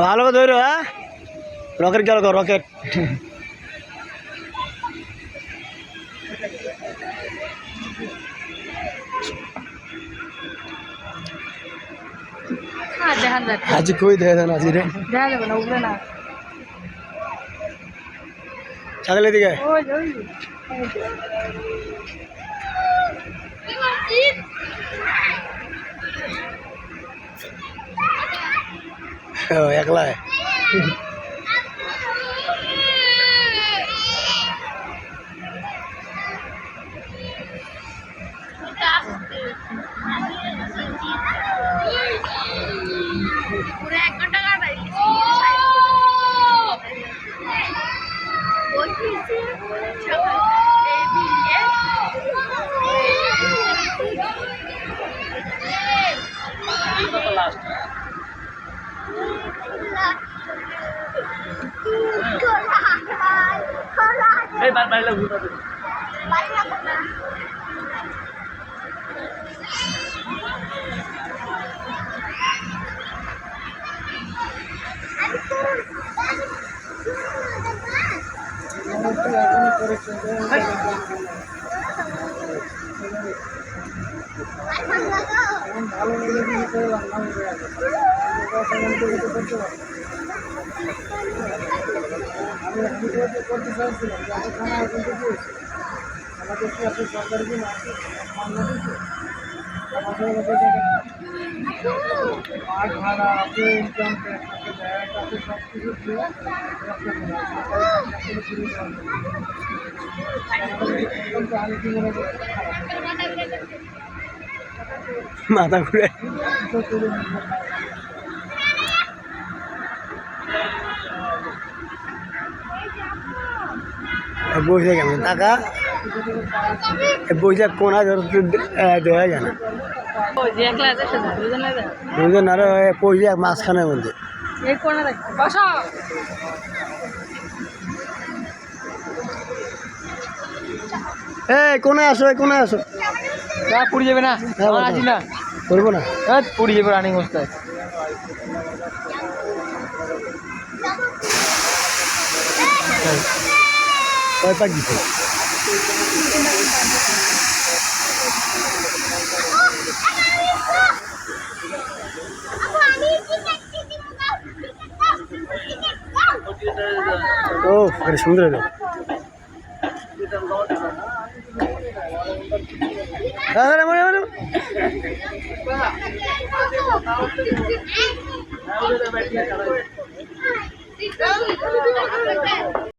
ভালো করে ধরো। হ্যাঁ রকেট গেল রকেট। আজি কই দেখা যায় না আজি রে দেখা যাবে না উপরে না ছাগলের দিকে একলা মাথা ঘুরে বসে কেমন টাকা বইটা কোনা দেওয়া যায় না দুজন আরো পয়সা মাঝখানের মধ্যে কোনে আসো কোনে আসো পুড়ি যাবে না আসি না করবো না পুড়ি যাবে রানিং অবস্থায় কয় পাক দিতে ও সুন্দর হলো